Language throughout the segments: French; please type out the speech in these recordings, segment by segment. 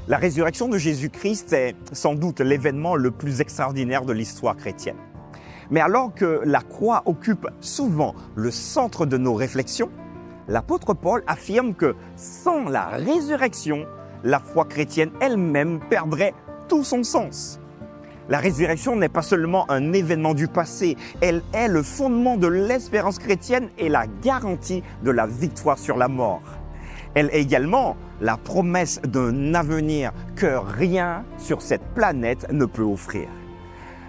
La résurrection de Jésus-Christ est sans doute l'événement le plus extraordinaire de l'histoire chrétienne. Mais alors que la croix occupe souvent le centre de nos réflexions, l'apôtre Paul affirme que sans la résurrection, la foi chrétienne elle-même perdrait tout son sens. La résurrection n'est pas seulement un événement du passé, elle est le fondement de l'espérance chrétienne et la garantie de la victoire sur la mort. Elle est également la promesse d'un avenir que rien sur cette planète ne peut offrir.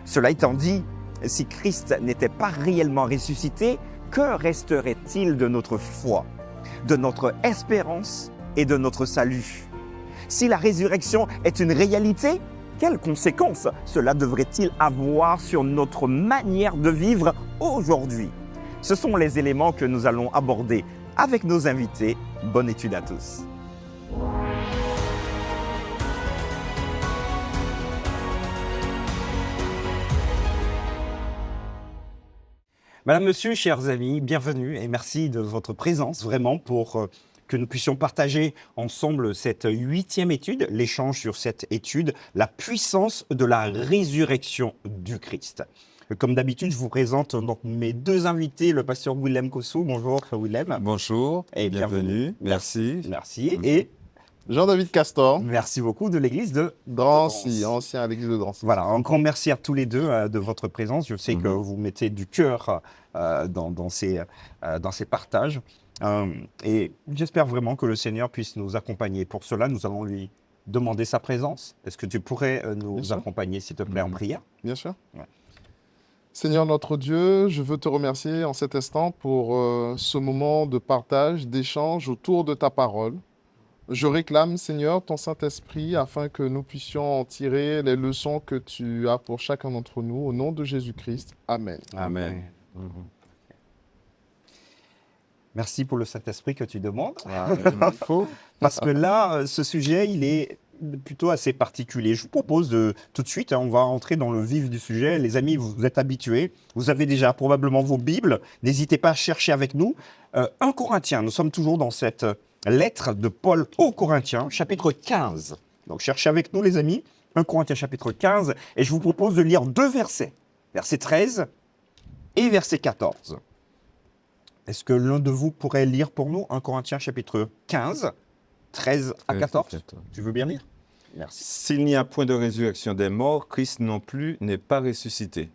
Cela étant dit, si Christ n'était pas réellement ressuscité, que resterait-il de notre foi, de notre espérance et de notre salut? Si la résurrection est une réalité, quelles conséquences cela devrait-il avoir sur notre manière de vivre aujourd'hui? Ce sont les éléments que nous allons aborder avec nos invités. Bonne étude à tous. Madame, Monsieur, chers amis, bienvenue et merci de votre présence vraiment pour que nous puissions partager ensemble cette 8e étude, l'échange sur cette étude, la puissance de la résurrection du Christ. Comme d'habitude, je vous présente donc mes deux invités, le pasteur Willem Kossou. Bonjour Willem. Bonjour et bienvenue. Merci. Merci. Et Jean-David Castor. Merci beaucoup de l'église de Drancy, ancien à l'église de Drancy. Voilà, un grand merci à tous les deux de votre présence. Je sais que vous mettez du cœur dans ces partages. Et j'espère vraiment que le Seigneur puisse nous accompagner. Pour cela, nous allons lui demander sa présence. Est-ce que tu pourrais nous accompagner, s'il te plaît, en prière? Bien sûr. Ouais. Seigneur notre Dieu, je veux te remercier en cet instant pour ce moment de partage, d'échange autour de ta parole. Je réclame, Seigneur, ton Saint-Esprit afin que nous puissions en tirer les leçons que tu as pour chacun d'entre nous. Au nom de Jésus-Christ. Amen. Amen. Merci pour le Saint-Esprit que tu demandes. Il faut. Parce que là, ce sujet, il est plutôt assez particulier. Je vous propose tout de suite, on va entrer dans le vif du sujet. Les amis, vous êtes habitués, vous avez déjà probablement vos Bibles. N'hésitez pas à chercher avec nous. 1 Corinthiens, nous sommes toujours dans cette lettre de Paul aux Corinthiens, chapitre 15. Donc cherchez avec nous les amis, 1 Corinthiens chapitre 15, et je vous propose de lire deux versets, verset 13 et verset 14. Est-ce que l'un de vous pourrait lire pour nous 1 Corinthiens chapitre 15, 13 à 14 ? Tu veux bien lire ? Merci. S'il n'y a point de résurrection des morts, Christ non plus n'est pas ressuscité.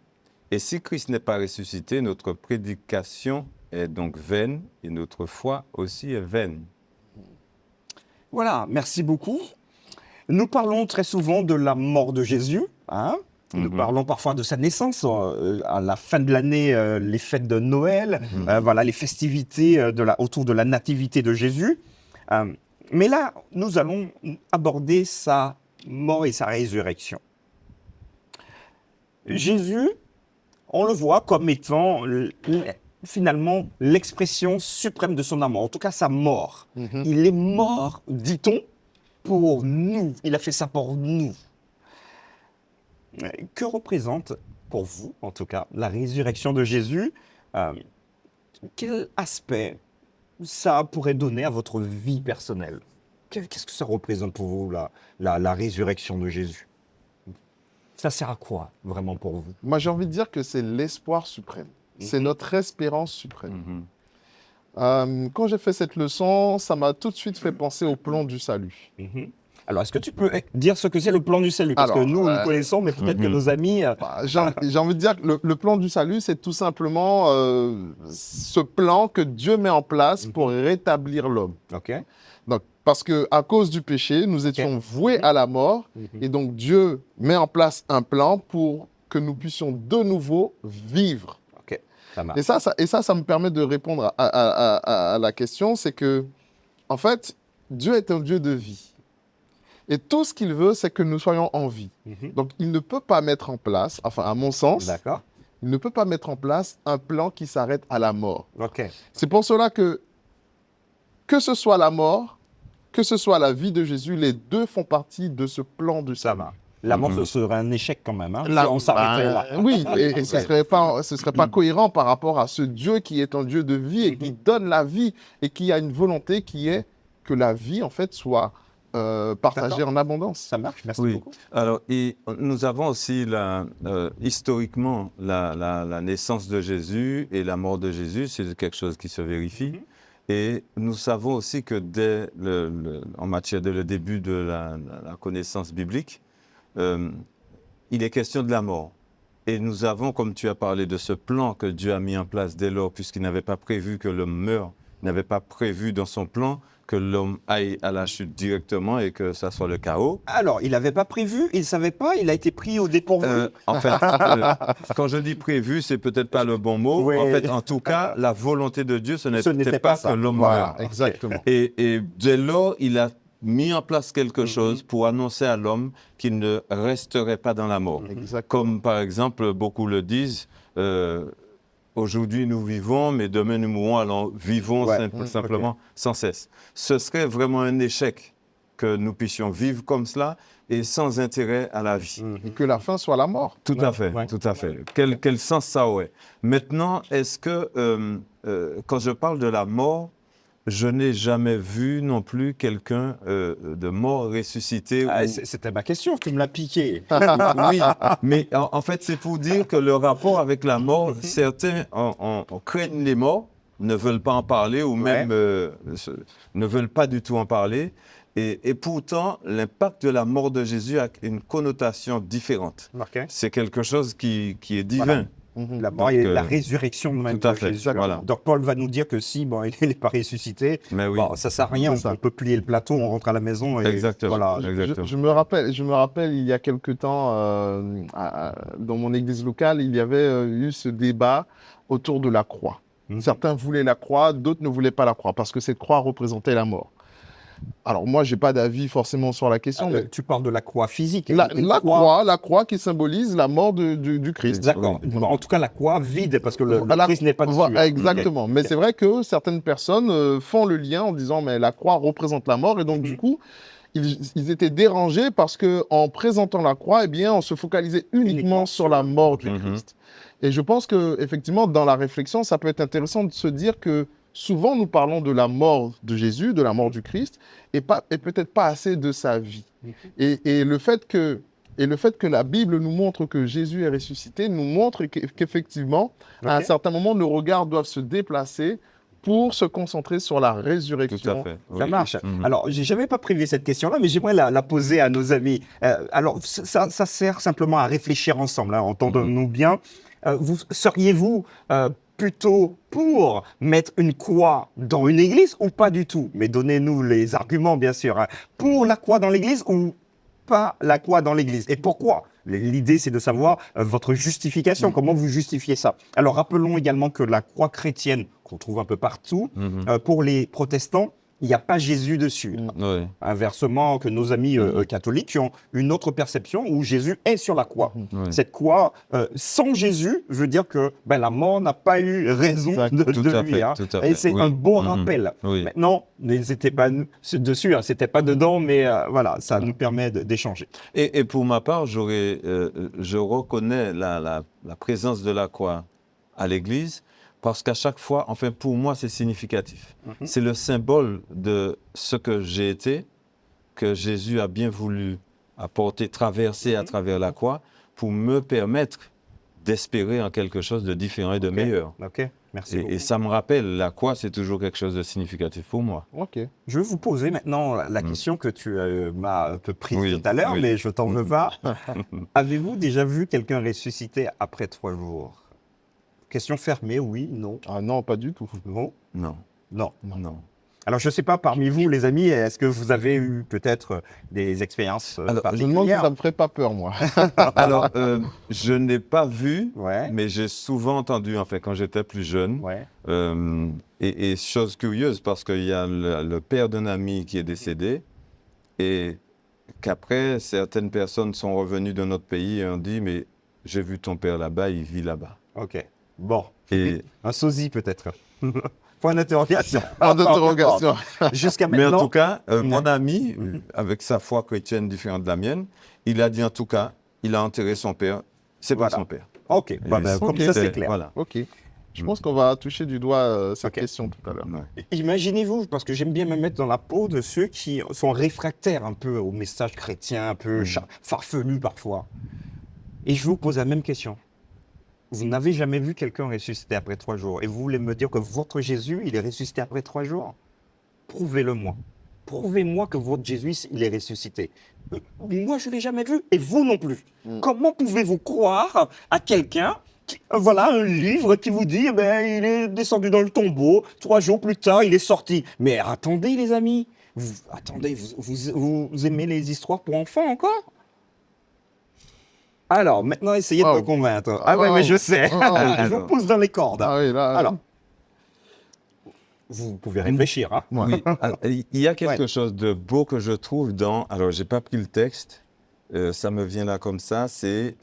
Et si Christ n'est pas ressuscité, notre prédication est donc vaine et notre foi aussi est vaine. Voilà, merci beaucoup. Nous parlons très souvent de la mort de Jésus. Nous parlons parfois de sa naissance, à la fin de l'année, les fêtes de Noël, voilà, les festivités autour de la nativité de Jésus. Mais là, nous allons aborder sa mort et sa résurrection. Jésus, on le voit comme étant finalement l'expression suprême de son amour, en tout cas sa mort. Il est mort, dit-on, pour nous. Il a fait ça pour nous. Que représente pour vous, en tout cas, la résurrection de Jésus? Quel aspect ça pourrait donner à votre vie personnelle? Qu'est-ce que ça représente pour vous, la résurrection de Jésus? Ça sert à quoi, vraiment, pour vous? Moi, j'ai envie de dire que c'est l'espoir suprême. C'est notre espérance suprême. Quand j'ai fait cette leçon, ça m'a tout de suite fait penser au plan du salut. Alors, est-ce que tu peux dire ce que c'est le plan du salut? Parce que nous le connaissons, mais peut-être que nos amis... J'ai envie de dire que le plan du salut, c'est tout simplement ce plan que Dieu met en place pour rétablir l'homme. OK. Donc, parce qu'à cause du péché, nous étions voués à la mort. Et donc, Dieu met en place un plan pour que nous puissions de nouveau vivre. OK, ça marche. Et ça me permet de répondre à la question, c'est que, en fait, Dieu est un Dieu de vie. Et tout ce qu'il veut, c'est que nous soyons en vie. Donc, il ne peut pas mettre en place, enfin, à mon sens, il ne peut pas mettre en place un plan qui s'arrête à la mort. OK. C'est pour cela que ce soit la mort, que ce soit la vie de Jésus, les deux font partie de ce plan du salut. La mort, ce serait un échec quand même, si on s'arrêtait là. Oui, et ce serait pas cohérent par rapport à ce Dieu qui est un Dieu de vie et qui donne la vie et qui a une volonté qui est que la vie, en fait, soit partager D'accord. en abondance. Ça marche, merci Oui. beaucoup. Alors, nous avons aussi historiquement la naissance de Jésus et la mort de Jésus, c'est quelque chose qui se vérifie. Mhm. Et nous savons aussi que en matière de le début de la connaissance biblique, il est question de la mort. Et nous avons, comme tu as parlé de ce plan que Dieu a mis en place dès lors, puisqu'il n'avait pas prévu que l'homme meure, il n'avait pas prévu dans son plan que l'homme aille à la chute directement et que ça soit le chaos. Alors, il n'avait pas prévu, il ne savait pas, il a été pris au dépourvu. En fait, quand je dis prévu, c'est peut-être pas le bon mot. Oui. En fait, en tout cas, la volonté de Dieu, ce n'était n'était pas pas ça. que l'homme Voilà, meure. exactement. Et dès lors, il a mis en place quelque chose pour annoncer à l'homme qu'il ne resterait pas dans la mort. Exactement. Comme par exemple, beaucoup le disent, aujourd'hui nous vivons, mais demain nous mourrons, alors vivons Ouais. simplement sans cesse. Ce serait vraiment un échec que nous puissions vivre comme cela et sans intérêt à la vie. Et que la fin soit la mort. Tout à fait, Ouais. tout à fait. Quel sens ça aurait? Maintenant, est-ce que quand je parle de la mort, je n'ai jamais vu non plus quelqu'un de mort ressuscité. Ah, c'était ma question, tu me l'as piqué. Oui, mais en fait, c'est pour dire que le rapport avec la mort, certains craignent les morts, ne veulent pas en parler ou même ne veulent pas du tout en parler. Et pourtant, l'impact de la mort de Jésus a une connotation différente. Ok. C'est quelque chose qui est divin. La mort et Donc, la résurrection de même tout à de fait, Jésus. voilà. Donc Paul va nous dire que si bon, il n'est pas ressuscité, Mais oui. bon, ça ne sert à rien, C'est ça. on peut plier le plateau, on rentre à la maison. Et Exactement. Voilà. Exactement. Je me rappelle, il y a quelque temps, dans mon église locale, il y avait eu ce débat autour de la croix. Mhm. Certains voulaient la croix, d'autres ne voulaient pas la croix, parce que cette croix représentait la mort. Alors moi, j'ai pas d'avis forcément sur la question, mais Tu parles de la croix physique. la Une croix qui symbolise la mort du Christ. D'accord. Oui. Bon, en tout cas, la croix vide, parce que le Voilà, Christ n'est pas dessus. voilà, exactement. Mais Ok. c'est vrai que certaines personnes font le lien en disant mais la croix représente la mort et donc du coup ils étaient dérangés parce que en présentant la croix, eh bien on se focalisait uniquement sur la mort du Mhm. Christ. Et je pense que effectivement dans la réflexion, ça peut être intéressant de se dire que souvent nous parlons de la mort de Jésus, de la mort du Christ, et peut-être pas assez de sa vie. Et le fait que la Bible nous montre que Jésus est ressuscité nous montre qu'effectivement, à un Ok. certain moment, nos regards doivent se déplacer pour se concentrer sur la Tout à résurrection. fait. Ça oui. marche. Mhm. Alors, j'ai jamais pas prévu cette question-là, mais j'aimerais la poser à nos amis. Alors, ça sert simplement à réfléchir ensemble, hein, entendons-nous bien. Seriez-vous plutôt pour mettre une croix dans une église ou pas du tout? Mais donnez-nous les arguments, bien sûr. Hein. Pour la croix dans l'église ou pas la croix dans l'église? Et pourquoi? L'idée, c'est de savoir votre justification, comment vous justifiez ça. Alors, rappelons également que la croix chrétienne, qu'on trouve un peu partout, pour les protestants, il n'y a pas Jésus dessus. Oui. Inversement, que nos amis catholiques qui ont une autre perception où Jésus est sur la croix. Oui. Cette croix, sans Jésus, veut dire que la mort n'a pas eu raison Exact. de Tout à lui. fait, Hein. tout à Et fait, c'est oui. un bon Mhm. rappel. Oui. Maintenant, n'hésitez pas dessus, hein, c'était pas dedans, mais voilà, ça nous permet d'échanger. Et pour ma part, je reconnais la présence de la croix à l'Église parce qu'à chaque fois, enfin pour moi, c'est significatif. C'est le symbole de ce que j'ai été, que Jésus a bien voulu apporter, traverser à travers la croix pour me permettre d'espérer en quelque chose de différent et de meilleur. Ok, merci beaucoup. Et ça me rappelle, la croix, c'est toujours quelque chose de significatif pour moi. Ok. Je vais vous poser maintenant la question que tu m'as un peu prise Oui, tout à l'heure, oui. mais je t'en veux pas. Avez-vous déjà vu quelqu'un ressusciter après 3 jours? Question fermée, oui, non, Ah non, pas du tout. non, Non, non. non. Alors, je ne sais pas, parmi vous, les amis, est-ce que vous avez eu peut-être des expériences Alors, Je me demande si particulières? ça me ferait pas peur, moi. Alors, je n'ai pas vu, Ouais, mais j'ai souvent entendu, en fait, quand j'étais plus jeune. ouais. Et chose curieuse, parce qu'il y a le père d'un ami qui est décédé, et qu'après, certaines personnes sont revenues de notre pays et ont dit, mais j'ai vu ton père là-bas, il vit là-bas. Ok, bon. Et, Un sosie, peut-être. Point d'interrogation. Point d'interrogation. Jusqu'à mais en maintenant, tout cas, mon Ouais. ami, avec sa foi chrétienne différente de la mienne, il a dit en tout cas, il a enterré son père, c'est pas Voilà. son père. ok, Et comme ça, c'est clair. Voilà. Ok. Je pense qu'on va toucher du doigt cette Ok. question tout à l'heure. Ouais. Imaginez-vous, parce que j'aime bien me mettre dans la peau de ceux qui sont réfractaires un peu au message chrétien, un peu farfelu parfois. Et je vous pose la même question. Vous n'avez jamais vu quelqu'un ressusciter après 3 jours. Et vous voulez me dire que votre Jésus, il est ressuscité après 3 jours? Prouvez-le-moi. Prouvez-moi que votre Jésus, il est ressuscité. Moi, je ne l'ai jamais vu. Et vous non plus. Comment pouvez-vous croire à quelqu'un voilà un livre qui vous dit, il est descendu dans le tombeau, 3 jours plus tard, il est sorti. Mais attendez, les amis, vous aimez les histoires pour enfants encore? Alors, maintenant, essayez de me Wow. convaincre. Ah ouais, Wow. mais je sais. Wow. Je vous pousse dans les cordes. Ah oui, là. Alors, vous pouvez réfléchir. Hein. Ouais. Oui, alors, il y a quelque chose de beau que je trouve dans. Alors, j'ai pas pris le texte, ça me vient là comme ça. C'est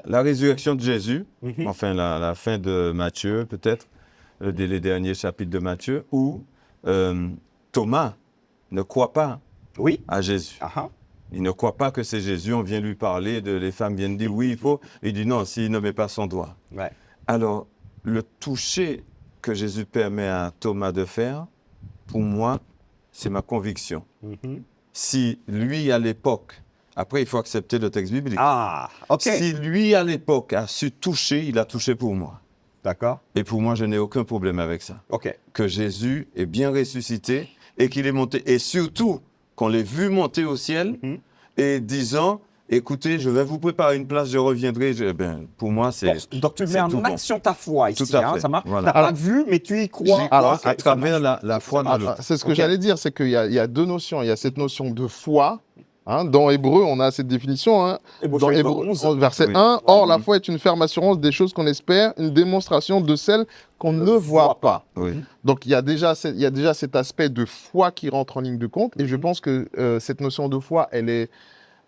la résurrection de Jésus, Mhm. enfin la fin de Matthieu, peut-être, dès les derniers chapitres de Matthieu, où Thomas ne croit pas Oui. à Jésus. Ah, ah. Il ne croit pas que c'est Jésus. On vient lui parler, les femmes viennent dire oui, il faut. Il dit non, s'il ne met pas son doigt. Ouais. Alors, le toucher que Jésus permet à Thomas de faire, pour moi, c'est ma conviction. Mhm. Si lui, à l'époque, après, il faut accepter le texte biblique. Ah, ok. Si lui, à l'époque, a su toucher, il a touché pour moi. D'accord. Et pour moi, je n'ai aucun problème avec ça. Ok. Que Jésus est bien ressuscité et qu'il est monté. Et surtout, qu'on l'ait vu monter au ciel Mhm. et disant, écoutez, je vais vous préparer une place, je reviendrai. Pour moi, c'est... Donc, tu mets c'est en tout bon. action ta foi ici. Tout à hein, fait. ça marche. Voilà. Tu n'as pas vu, mais tu y crois. Alors, à travers la foi dans Ah, l'autre. c'est ce que Ok. j'allais dire, c'est qu'il y a deux notions. Il y a cette notion de foi. Hein, dans Hébreu, on a cette définition. Hein, Hébreux dans chapitre Hébreu, 11. verset Oui. 1, or la foi est une ferme assurance des choses qu'on espère, une démonstration de celles qu'on ne voit pas. Oui. Donc il y a déjà cet aspect de foi qui rentre en ligne de compte. Et je pense que cette notion de foi, elle est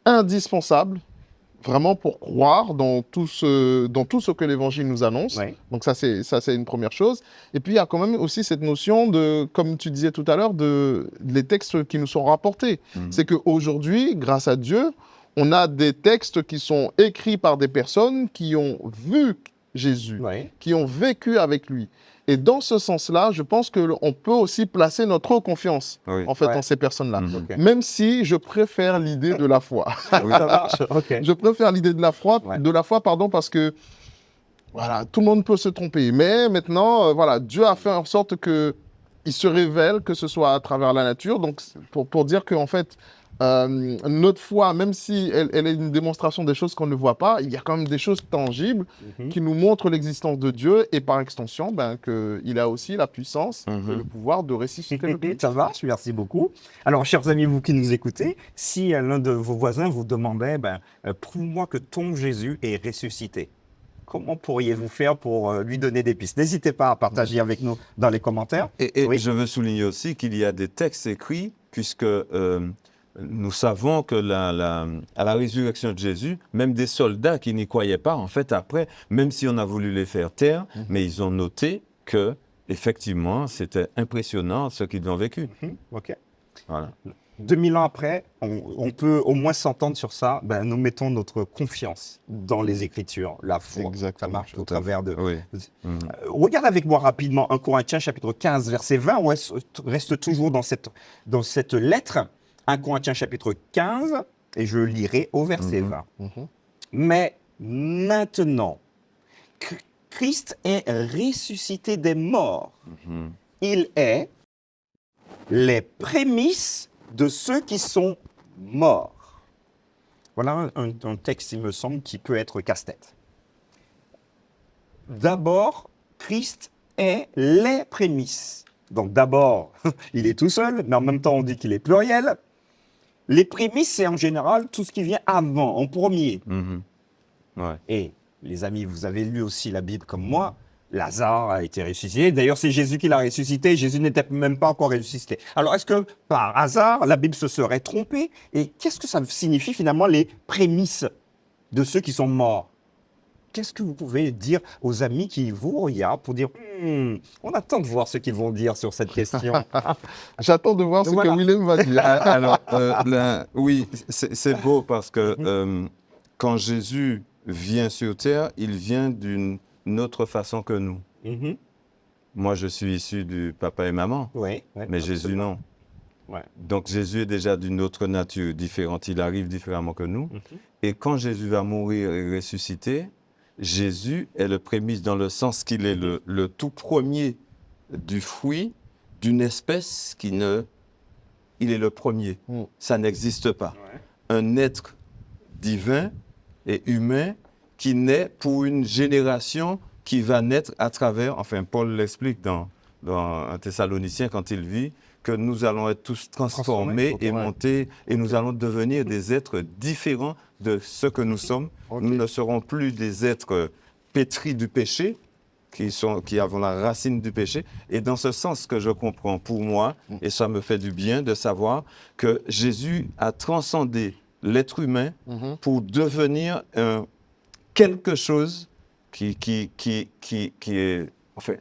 indispensable vraiment pour croire dans tout ce que l'Évangile nous annonce. Ouais. Donc ça, c'est une première chose. Et puis, il y a quand même aussi cette notion de, comme tu disais tout à l'heure, les textes qui nous sont rapportés. Mhm. C'est qu'aujourd'hui, grâce à Dieu, on a des textes qui sont écrits par des personnes qui ont vu Jésus, Ouais. qui ont vécu avec lui. Et dans ce sens-là, je pense qu'on peut aussi placer notre confiance, Oui. en fait, Ouais. en ces personnes-là. Mhm. Ok. Même si je préfère l'idée de la foi. Oui. Ça marche. Ok. Je préfère l'idée de la foi, Ouais. parce que voilà, tout le monde peut se tromper. Mais maintenant, voilà, Dieu a fait en sorte que il se révèle, que ce soit à travers la nature. Donc, pour dire qu'en fait, notre foi, même si elle est une démonstration des choses qu'on ne voit pas, il y a quand même des choses tangibles Mhm. qui nous montrent l'existence de Dieu et par extension, qu'il a aussi la puissance et Mhm. le pouvoir de ressusciter le Christ. Ça marche, merci beaucoup. Alors, chers amis, vous qui nous écoutez, si l'un de vos voisins vous demandait, prouve-moi que ton Jésus est ressuscité, comment pourriez-vous faire pour lui donner des pistes? N'hésitez pas à partager avec nous dans les commentaires. Et Oui. je veux souligner aussi qu'il y a des textes écrits, puisque nous savons que à la résurrection de Jésus, même des soldats qui n'y croyaient pas, en fait, après, même si on a voulu les faire taire, mais ils ont noté que, effectivement, c'était impressionnant ce qu'ils ont vécu. Ok. Voilà. 2000 ans après, on peut au moins s'entendre sur ça. Nous mettons notre confiance dans les Écritures, la foi. Exactement. Ça marche au Tout à travers de... Oui. Mhm. Regarde avec moi rapidement 1 Corinthiens chapitre 15, verset 20. On reste toujours dans cette lettre. 1 Corinthiens chapitre 15, et je lirai au verset 20. Mhm. Mais maintenant, Christ est ressuscité des morts. Mhm. Il est les prémices de ceux qui sont morts. Voilà un texte, il me semble, qui peut être casse-tête. D'abord, Christ est les prémices. Donc d'abord, il est tout seul, mais en même temps, on dit qu'il est pluriel. Les prémices, c'est en général tout ce qui vient avant, en premier. Mhm. Ouais. Et les amis, vous avez lu aussi la Bible comme moi. Lazare a été ressuscité. D'ailleurs, c'est Jésus qui l'a ressuscité. Jésus n'était même pas encore ressuscité. Alors, est-ce que par hasard, la Bible se serait trompée? Et qu'est-ce que ça signifie finalement les prémices de ceux qui sont morts? Qu'est-ce que vous pouvez dire aux amis qui vous regardent pour dire on attend de voir ce qu'ils vont dire sur cette question? J'attends de voir ce Voilà. que Willem va dire. Alors, oui, c'est beau parce que quand Jésus vient sur terre, il vient d'une une autre façon que nous. Mhm. Moi, je suis issu du papa et maman, Oui. mais Jésus, non. Ouais. Donc Jésus est déjà d'une autre nature, différente. Il arrive différemment que nous. Et quand Jésus va mourir et ressusciter, Jésus est le prémisse dans le sens qu'il est le tout premier du fruit d'une espèce qui ne... Il est le premier. Ça n'existe pas. Un être divin et humain qui naît pour une génération qui va naître à travers, enfin Paul l'explique dans 1 Thessaloniciens quand il vit, que nous allons être tous transformés et monter, et nous allons devenir des êtres différents de ce que nous sommes. Nous ne serons plus des êtres pétris du péché, qui avons la racine du péché. Et dans ce sens que je comprends pour moi, et ça me fait du bien de savoir que Jésus a transcendé l'être humain pour devenir quelque chose qui est, enfin,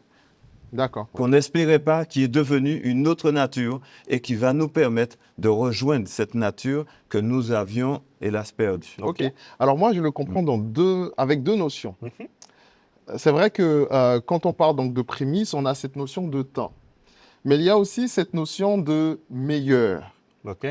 D'accord. qu'on n'espérait pas, qui est devenu une autre nature et qui va nous permettre de rejoindre cette nature que nous avions, hélas, perdue. Ok. Alors moi, je le comprends avec deux notions. C'est vrai que quand on parle donc de prémices, on a cette notion de temps. Mais il y a aussi cette notion de meilleur. Ok.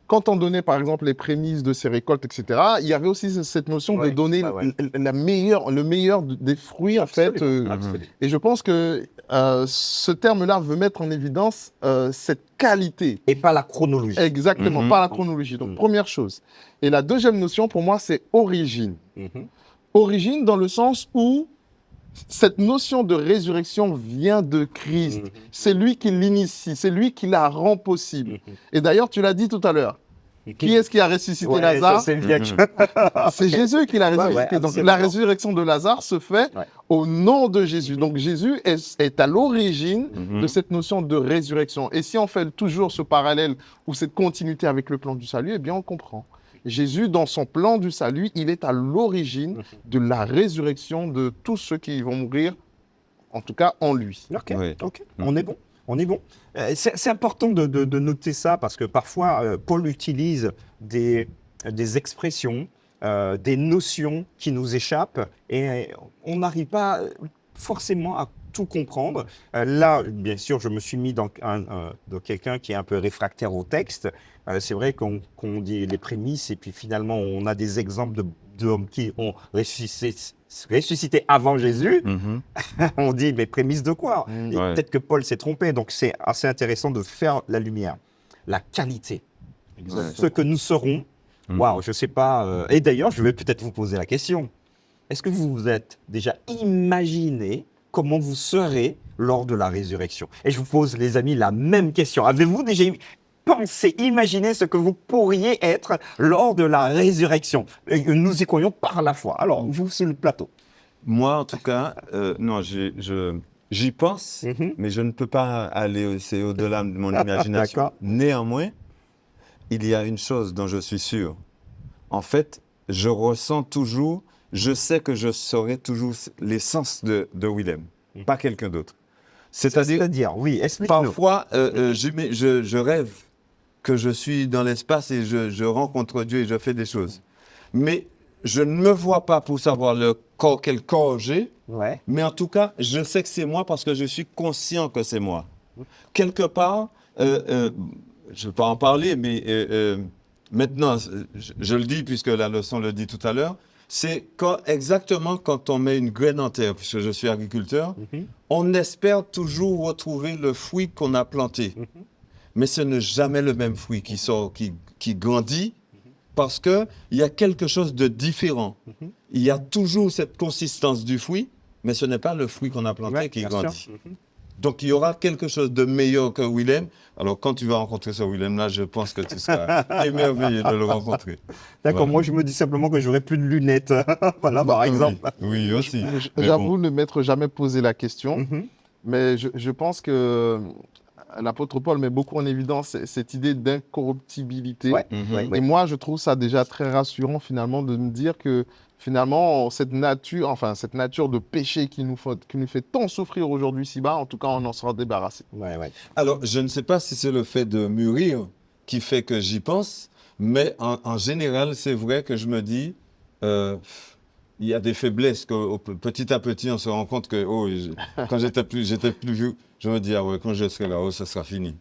Quand on donnait, par exemple, les prémices de ces récoltes, etc., il y avait aussi cette notion de donner le meilleur des fruits, Absolument. en fait. Et je pense que ce terme-là veut mettre en évidence cette qualité. Et pas la chronologie. Exactement, pas la chronologie. Donc, première chose. Et la deuxième notion, pour moi, c'est origine. Origine dans le sens où cette notion de résurrection vient de Christ. C'est lui qui l'initie, c'est lui qui la rend possible. Et d'ailleurs, tu l'as dit tout à l'heure. Qui est-ce qui a ressuscité Lazare? C'est Jésus qui l'a ressuscité. Donc la résurrection de Lazare se fait au nom de Jésus. Donc Jésus est à l'origine de cette notion de résurrection. Et si on fait toujours ce parallèle ou cette continuité avec le plan du salut, eh bien on comprend. Jésus, dans son plan du salut, il est à l'origine de la résurrection de tous ceux qui vont mourir, en tout cas en lui. Ok. On est bon. On est bon. C'est important de noter ça parce que parfois, Paul utilise des expressions, des notions qui nous échappent et on n'arrive pas forcément à tout comprendre. Là, bien sûr, je me suis mis dans quelqu'un qui est un peu réfractaire au texte. C'est vrai qu'on dit les prémices et puis finalement, on a des exemples d'hommes qui ont ressuscité avant Jésus. On dit, mais prémices de quoi? Peut-être que Paul s'est trompé. Donc, c'est assez intéressant de faire la lumière. La qualité. Ce que nous serons. Waouh, je ne sais pas. Et d'ailleurs, je vais peut-être vous poser la question. Est-ce que vous vous êtes déjà imaginé comment vous serez lors de la résurrection? Et je vous pose, les amis, la même question. Avez-vous déjà pensé, imaginé ce que vous pourriez être lors de la résurrection? Nous y croyons par la foi. Alors, vous sur le plateau. Moi, en tout cas, non, j'y pense, mais je ne peux pas aller au-delà de mon imagination. Néanmoins, il y a une chose dont je suis sûr. En fait, je ressens toujours, je sais que je saurai toujours l'essence de Willem, pas quelqu'un d'autre. C'est-à-dire, oui, explique-nous. Parfois, je rêve que je suis dans l'espace et je rencontre Dieu et je fais des choses. Mais je ne me vois pas pour savoir quel corps j'ai, mais en tout cas, je sais que c'est moi parce que je suis conscient que c'est moi. Quelque part, je ne vais pas en parler, mais maintenant, je le dis puisque la leçon le dit tout à l'heure, c'est exactement quand on met une graine en terre, puisque je suis agriculteur, on espère toujours retrouver le fruit qu'on a planté. Mais ce n'est jamais le même fruit qui sort, qui grandit, parce qu'il y a quelque chose de différent. Il y a toujours cette consistance du fruit, mais ce n'est pas le fruit qu'on a planté qui grandit. Donc, il y aura quelque chose de meilleur que Willem. Alors, quand tu vas rencontrer ce Willem-là, je pense que tu seras émerveillé de le rencontrer. D'accord, moi, je me dis simplement que j'aurai plus de lunettes. Voilà, par exemple. Oui, aussi. J'avoue ne m'être jamais posé la question, mais je pense que l'apôtre Paul met beaucoup en évidence cette idée d'incorruptibilité. Et moi, je trouve ça déjà très rassurant, finalement, de me dire que, finalement, cette nature de péché qui nous fait tant souffrir aujourd'hui si-bas, en tout cas, on en sera débarrassé. Alors, je ne sais pas si c'est le fait de mûrir qui fait que j'y pense, mais en général, c'est vrai que je me dis, il y a des faiblesses que petit à petit, on se rend compte que quand j'étais plus vieux, je me dis, ah ouais, quand je serai là-haut, ça sera fini.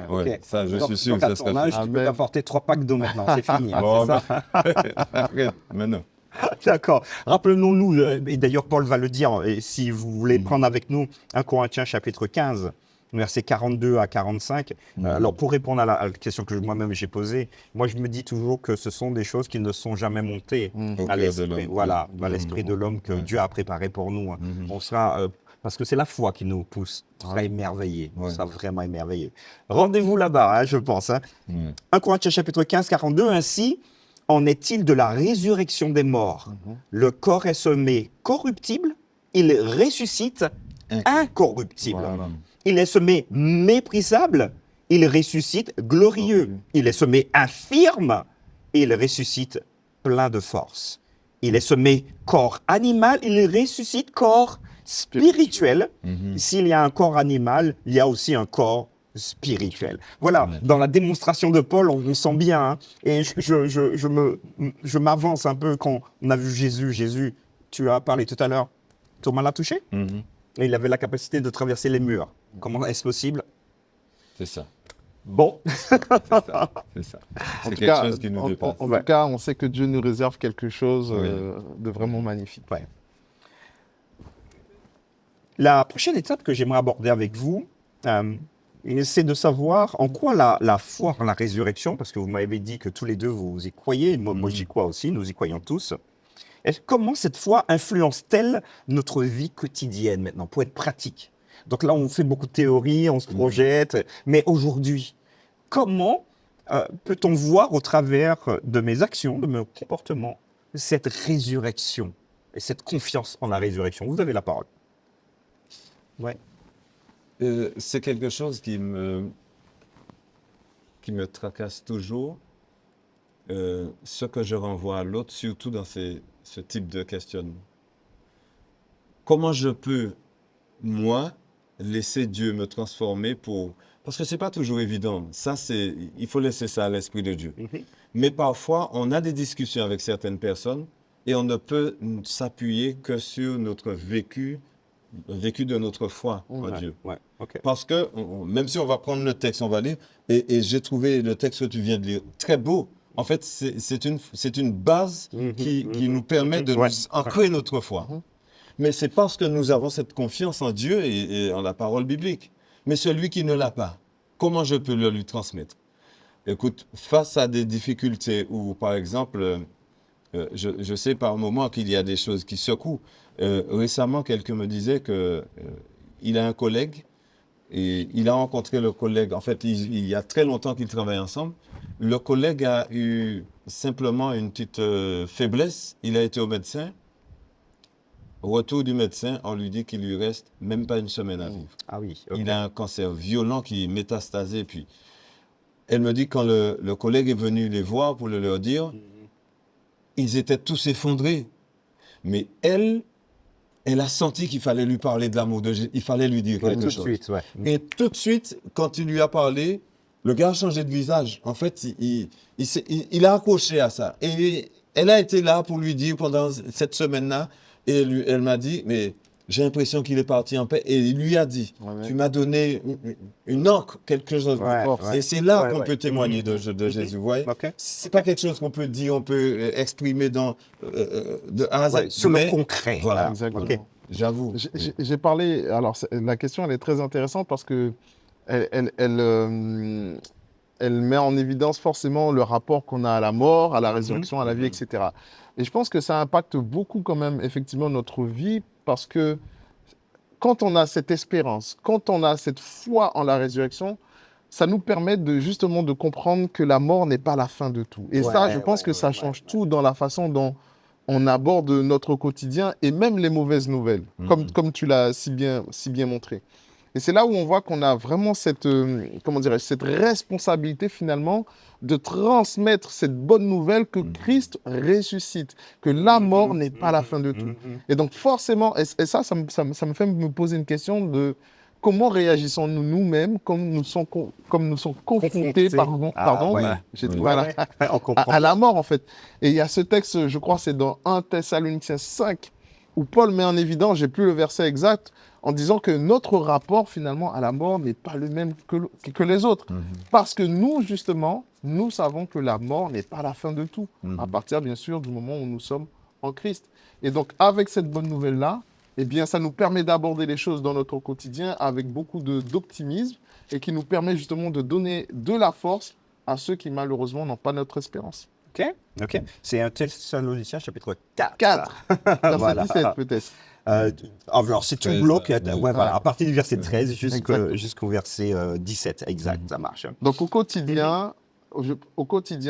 Ouais, ça, je suis sûr que ça sera fini. Tu peux t'apporter 3 packs d'eau maintenant, c'est fini. Hein, Bon, c'est ça arrête, maintenant. D'accord. Rappelons-nous, et d'ailleurs Paul va le dire, et si vous voulez prendre avec nous 1 Corinthiens chapitre 15, versets 42 à 45. Alors pour répondre à la question que moi-même j'ai posée, moi je me dis toujours que ce sont des choses qui ne sont jamais montées à l'esprit, voilà, à l'esprit de l'homme que Dieu a préparé pour nous. On sera... parce que c'est la foi qui nous pousse. On sera émerveillés. On sera vraiment émerveillés. Rendez-vous là-bas, je pense. 1 Corinthiens chapitre 15, 42. Ainsi, en est-il de la résurrection des morts? Le corps est semé corruptible, il ressuscite incorruptible. Voilà. Il est semé méprisable, il ressuscite glorieux. Il est semé infirme, il ressuscite plein de force. Il est semé corps animal, il ressuscite corps spirituel. S'il y a un corps animal, il y a aussi un corps spirituel. Voilà, dans la démonstration de Paul, on sent bien, hein, et je m'avance un peu quand on a vu Jésus. Jésus, tu as parlé tout à l'heure, Thomas l'a touché, et il avait la capacité de traverser les murs. Comment est-ce possible? C'est ça. Bon. C'est ça. C'est quelque chose qui nous dépasse. En tout cas, on sait que Dieu nous réserve quelque chose de vraiment magnifique. Ouais. La prochaine étape que j'aimerais aborder avec vous, c'est de savoir en quoi la foi en la résurrection, parce que vous m'avez dit que tous les deux vous y croyez, moi j'y crois aussi, nous y croyons tous. Comment cette foi influence-t-elle notre vie quotidienne maintenant, pour être pratique? Donc là, on fait beaucoup de théories, on se projette, mais aujourd'hui, comment peut-on voir au travers de mes actions, de mes comportements, cette résurrection et cette confiance en la résurrection? Vous avez la parole. Ouais. C'est quelque chose qui me tracasse toujours. Ce que je renvoie à l'autre, surtout dans ce type de questionnement. Comment je peux, moi, laisser Dieu me transformer pour... Parce que ce n'est pas toujours évident. Il faut laisser ça à l'Esprit de Dieu. Mais parfois, on a des discussions avec certaines personnes et on ne peut s'appuyer que sur notre vécu de notre foi en Dieu. Parce que, même si on va prendre le texte, on va lire, et j'ai trouvé le texte que tu viens de lire très beau. En fait, c'est une base qui nous permet de nous ancrer notre foi. Mais c'est parce que nous avons cette confiance en Dieu et en la parole biblique. Mais celui qui ne l'a pas, comment je peux le lui transmettre? Écoute, face à des difficultés où, par exemple, je sais par moment qu'il y a des choses qui secouent. Récemment, quelqu'un me disait qu'il a un collègue et il a rencontré le collègue. En fait, il y a très longtemps qu'ils travaillent ensemble. Le collègue a eu simplement une petite faiblesse. Il a été au médecin. Au retour du médecin, on lui dit qu'il lui reste même pas une semaine à vivre. Ah oui. Il a un cancer violent qui est métastasé. Puis, elle me dit quand le collègue est venu les voir pour le leur dire, ils étaient tous effondrés. Mais elle a senti qu'il fallait lui parler de l'amour de Jésus. Il fallait lui dire quelque chose. Tout de suite, Et tout de suite, quand il lui a parlé, le gars a changé de visage. En fait, il a accroché à ça. Et elle a été là pour lui dire pendant cette semaine-là, et elle m'a dit, mais j'ai l'impression qu'il est parti en paix. Et il lui a dit, tu m'as donné une encre, quelque chose de fort. Et c'est là qu'on peut témoigner de Jésus. Vous voyez, c'est pas quelque chose qu'on peut dire, on peut exprimer de A à Z. Sur le concret. Voilà. Exactement. J'avoue. J'ai parlé. Alors, la question, elle est très intéressante parce que elle met en évidence forcément le rapport qu'on a à la mort, à la résurrection, à la vie, etc. Et je pense que ça impacte beaucoup quand même, effectivement, notre vie parce que quand on a cette espérance, quand on a cette foi en la résurrection, ça nous permet justement de comprendre que la mort n'est pas la fin de tout. Et ça, je pense que ça change tout dans la façon dont on aborde notre quotidien et même les mauvaises nouvelles, comme tu l'as si bien montré. Et c'est là où on voit qu'on a vraiment cette responsabilité finalement de transmettre cette bonne nouvelle que Christ ressuscite, que la mort n'est pas la fin de tout. Et donc forcément, et ça me fait me poser une question de comment réagissons-nous nous-mêmes comme nous sommes confrontés voilà, On comprend. à la mort, en fait. Et il y a ce texte, je crois, c'est dans 1 Thessaloniciens 5, où Paul met en évidence, j'ai plus le verset exact, en disant que notre rapport, finalement, à la mort n'est pas le même que les autres. Parce que nous, justement, nous savons que la mort n'est pas la fin de tout, à partir, bien sûr, du moment où nous sommes en Christ. Et donc, avec cette bonne nouvelle-là, eh bien, ça nous permet d'aborder les choses dans notre quotidien avec beaucoup d'optimisme et qui nous permet justement de donner de la force à ceux qui, malheureusement, n'ont pas notre espérance. Ok. C'est 1 Thessaloniciens chapitre 4. 4, verset Voilà. 17 peut-être. Alors, c'est tout 13, bloc. oui. Voilà, à partir du verset 13 Exact. jusqu'au verset 17. Exact, ça marche. Donc, au quotidien,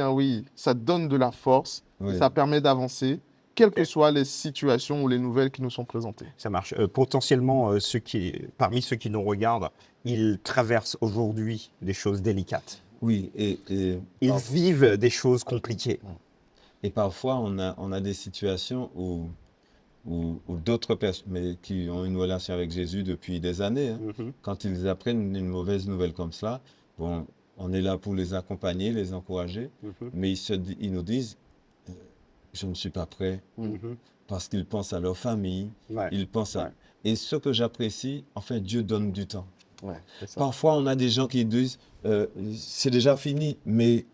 oui, ça donne de la force, Oui. ça permet d'avancer, quelles que soient les situations ou les nouvelles qui nous sont présentées. Ça marche. Potentiellement, parmi ceux qui nous regardent, ils traversent aujourd'hui des choses délicates. Oui, Ils vivent des choses compliquées. et parfois on a des situations où d'autres personnes mais qui ont une relation avec Jésus depuis des années, hein, quand ils apprennent une mauvaise nouvelle comme cela, bon, on est là pour les accompagner, les encourager, mais ils nous disent je ne suis pas prêt, parce qu'ils pensent à leur famille, Ouais. ils pensent à... Ouais. Et ce que j'apprécie, enfin, Dieu donne du temps. Ouais, c'est ça. Parfois, on a des gens qui disent c'est déjà fini, mais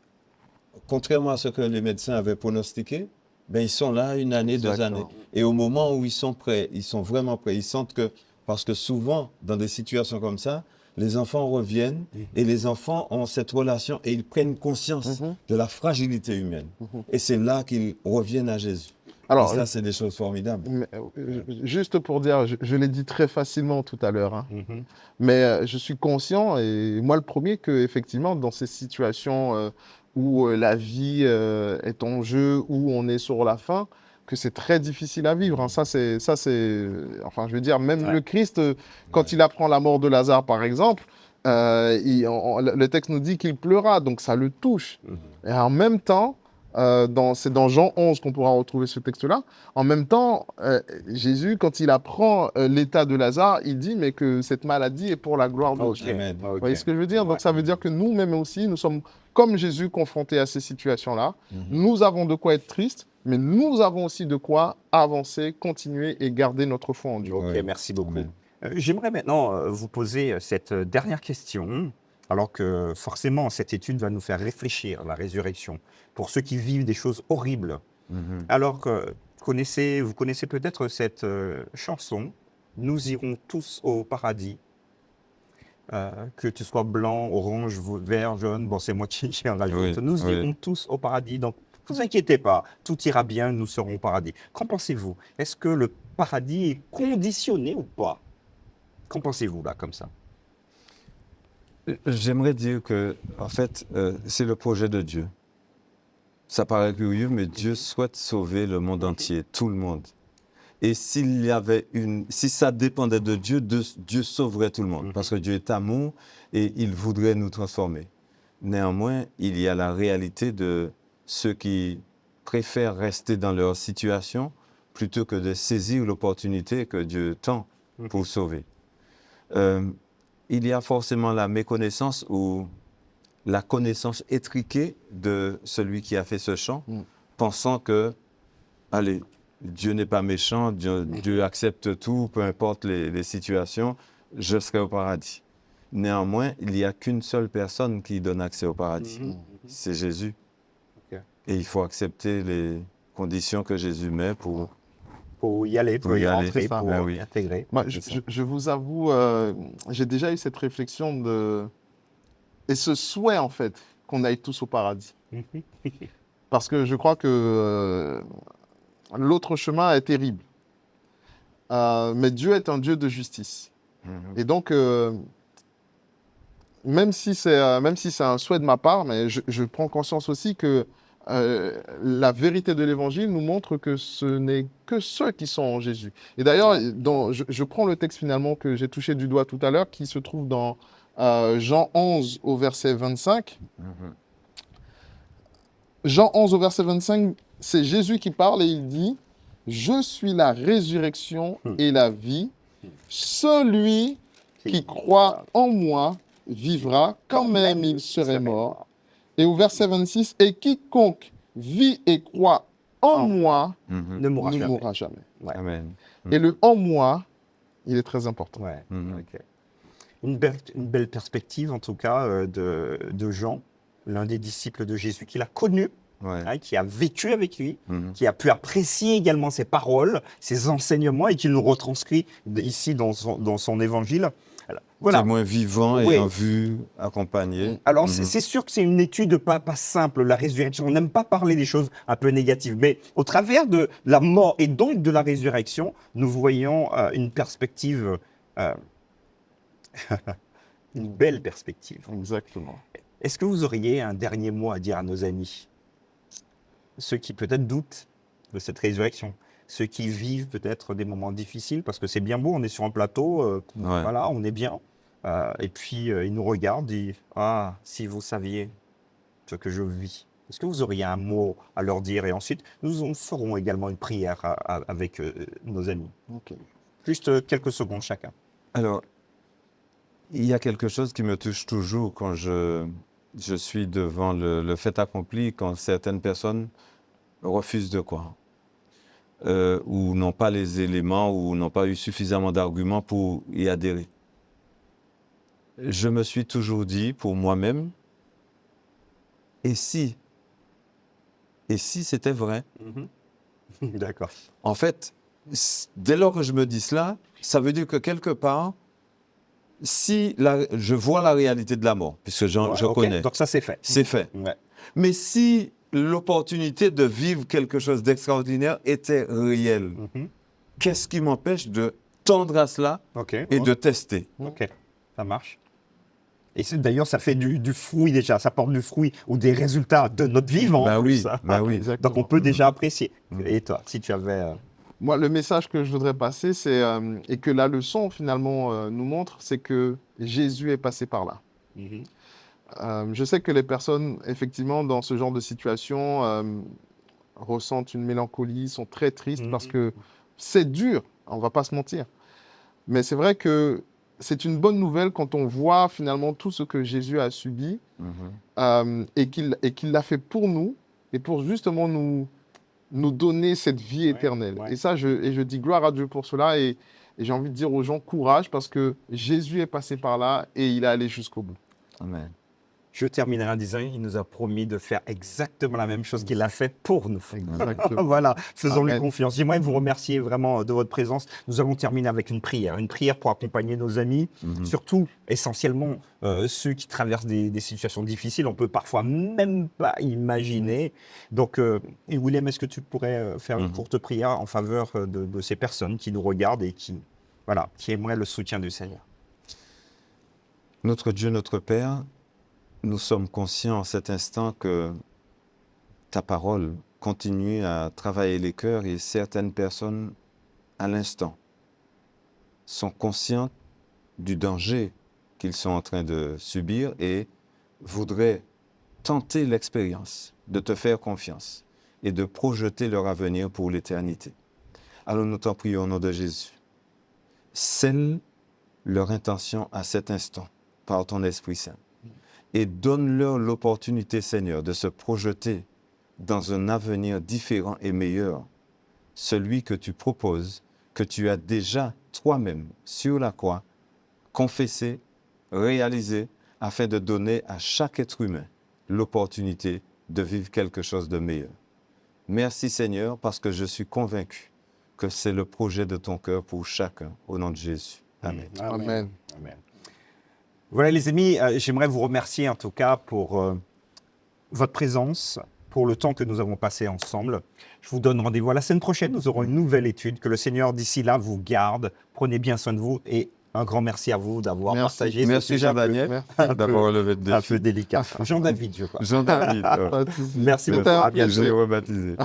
contrairement à ce que les médecins avaient pronostiqué, ben, ils sont là 1 année, 2 Exactement. années. Et au moment où ils sont prêts, ils sont vraiment prêts, ils sentent que, parce que souvent, dans des situations comme ça, les enfants reviennent et les enfants ont cette relation et ils prennent conscience de la fragilité humaine. Et c'est là qu'ils reviennent à Jésus. Alors, et ça, c'est des choses formidables. mais, juste pour dire, je l'ai dit très facilement tout à l'heure, hein, mais je suis conscient, et moi le premier, qu'effectivement, dans ces situations où la vie est en jeu, où on est sur la fin, que c'est très difficile à vivre. Hein. Ça, c'est, enfin, je veux dire, même le Christ, quand il apprend la mort de Lazare, par exemple, le texte nous dit qu'il pleura, donc ça le touche. Et en même temps, c'est dans Jean 11 qu'on pourra retrouver ce texte-là. En même temps, Jésus, quand il apprend l'état de Lazare, il dit mais que cette maladie est pour la gloire de Dieu. Amen. Vous voyez ce que je veux dire? Donc ça veut dire que nous-mêmes aussi, nous sommes comme Jésus confrontés à ces situations-là. Nous avons de quoi être tristes, mais nous avons aussi de quoi avancer, continuer et garder notre foi en Dieu. Ok, Oui. merci beaucoup. Amen. J'aimerais maintenant vous poser cette dernière question, alors que forcément cette étude va nous faire réfléchir à la résurrection pour ceux qui vivent des choses horribles. Alors que vous connaissez peut-être cette chanson « Nous irons tous au paradis ». Que tu sois blanc, orange, vert, jaune, bon c'est moi qui en rajoute. Oui, Nous oui. irons tous au paradis, donc ne vous inquiétez pas, tout ira bien, nous serons au paradis. Qu'en pensez-vous? Est-ce que le paradis est conditionné ou pas? Qu'en pensez-vous là, comme ça? J'aimerais dire que, en fait, c'est le projet de Dieu. Ça paraît curieux, mais Dieu souhaite sauver le monde entier, tout le monde. Et si ça dépendait de Dieu, Dieu sauverait tout le monde. Parce que Dieu est amour et il voudrait nous transformer. Néanmoins, il y a la réalité de ceux qui préfèrent rester dans leur situation plutôt que de saisir l'opportunité que Dieu tend pour sauver. Il y a forcément la méconnaissance ou la connaissance étriquée de celui qui a fait ce chant, pensant que, allez, Dieu n'est pas méchant, Dieu accepte tout, peu importe les situations, je serai au paradis. Néanmoins, il n'y a qu'une seule personne qui donne accès au paradis, c'est Jésus. Ok. Et il faut accepter les conditions que Jésus met pour y aller, pour Pour y y aller. rentrer, C'est ça. pour Ah oui. y intégrer. Moi, C'est ça. je vous avoue, j'ai déjà eu cette réflexion et ce souhait, en fait, qu'on aille tous au paradis. Parce que je crois que l'autre chemin est terrible. Mais Dieu est un Dieu de justice. Et donc, même si c'est un souhait de ma part, mais je prends conscience aussi que la vérité de l'Évangile nous montre que ce n'est que ceux qui sont en Jésus. Et d'ailleurs, je prends le texte finalement que j'ai touché du doigt tout à l'heure, qui se trouve dans Jean 11 au verset 25. Jean 11 au verset 25, c'est Jésus qui parle et il dit « Je suis la résurrection et la vie. Celui qui croit en moi vivra quand même il serait mort. Et au verset 26, et quiconque vit et croit en moi Mhm. Ne mourra ne jamais. mourra jamais. Ouais. Amen. Et le en moi, il est très important. Ouais. Mhm. Ok. Une belle perspective, en tout cas, de Jean, l'un des disciples de Jésus, qu'il a connu, Ouais. hein, qui a vécu avec lui, Mhm. qui a pu apprécier également ses paroles, ses enseignements, et qui nous retranscrit ici dans son évangile. Alors, voilà. Témoin vivant Oui. et en vue, accompagné. Alors, Mhm. c'est sûr que c'est une étude pas simple, la résurrection. On n'aime pas parler des choses un peu négatives, mais au travers de la mort et donc de la résurrection, nous voyons une perspective, euh, une belle perspective. Exactement. Est-ce que vous auriez un dernier mot à dire à nos amis, ceux qui peut-être doutent de cette résurrection, ceux qui vivent peut-être des moments difficiles, parce que c'est bien beau, on est sur un plateau, Ouais. voilà, on est bien, et puis ils nous regardent, et ah, si vous saviez ce que je vis. Est-ce que vous auriez un mot à leur dire, et ensuite nous ferons également une prière avec nos amis. Ok. Juste quelques secondes chacun. Alors, il y a quelque chose qui me touche toujours quand je suis devant le fait accompli, quand certaines personnes refusent de croire, ou n'ont pas les éléments, ou n'ont pas eu suffisamment d'arguments pour y adhérer. Je me suis toujours dit, pour moi-même, et si c'était vrai? D'accord. En fait, dès lors que je me dis cela, ça veut dire que quelque part, si je vois la réalité de la mort, puisque je Ouais, ok. connais, Donc ça c'est fait. c'est fait. Ouais. Mais si l'opportunité de vivre quelque chose d'extraordinaire était réelle, Mhm. qu'est-ce qui m'empêche de tendre à cela Ok. et de tester? Ok, ça marche. Et d'ailleurs, ça fait du fruit déjà, ça porte du fruit ou des résultats de notre vivant. Bah oui, ça. bah oui. Exactement. Donc on peut déjà apprécier. Et toi, si tu avais... Moi, le message que je voudrais passer, c'est, et que la leçon finalement nous montre, c'est que Jésus est passé par là. Je sais que les personnes, effectivement, dans ce genre de situation, ressentent une mélancolie, sont très tristes parce que c'est dur, on va pas se mentir. Mais c'est vrai que c'est une bonne nouvelle quand on voit finalement tout ce que Jésus a subi et qu'il l'a fait pour nous et pour justement nous donner cette vie éternelle. ouais. Et ça, je dis gloire à Dieu pour cela et j'ai envie de dire aux gens courage parce que Jésus est passé par là et il est allé jusqu'au bout. Amen. Je terminerai en disant, il nous a promis de faire exactement la même chose qu'il a fait pour nous. Exactement. Voilà, faisons-lui Amen. confiance. J'aimerais vous remercier vraiment de votre présence. Nous allons terminer avec une prière pour accompagner nos amis, surtout essentiellement ceux qui traversent des situations difficiles. On peut parfois même pas imaginer. Donc, et William, est-ce que tu pourrais faire une courte prière en faveur de ces personnes qui nous regardent et qui aimeraient le soutien du Seigneur? Notre Dieu, notre Père, nous sommes conscients en cet instant que ta parole continue à travailler les cœurs et certaines personnes, à l'instant, sont conscientes du danger qu'ils sont en train de subir et voudraient tenter l'expérience de te faire confiance et de projeter leur avenir pour l'éternité. Alors nous t'en prions au nom de Jésus. Scelle leur intention à cet instant par ton Esprit Saint. Et donne-leur l'opportunité, Seigneur, de se projeter dans un avenir différent et meilleur, celui que tu proposes, que tu as déjà toi-même sur la croix, confessé, réalisé, afin de donner à chaque être humain l'opportunité de vivre quelque chose de meilleur. Merci, Seigneur, parce que je suis convaincu que c'est le projet de ton cœur pour chacun, au nom de Jésus. Amen. Amen. Amen. Voilà les amis, j'aimerais vous remercier en tout cas pour votre présence, pour le temps que nous avons passé ensemble. Je vous donne rendez-vous à la semaine prochaine, nous aurons une nouvelle étude. Que le Seigneur d'ici là vous garde, prenez bien soin de vous et un grand merci à vous d'avoir partagé ce Merci sujet Jean-Daniel Merci. d'avoir relevé le un défi. peu délicat. Jean-David, je crois. Jean-David. Pas de souci. Merci beaucoup, à bientôt. Je l'ai rebaptisé.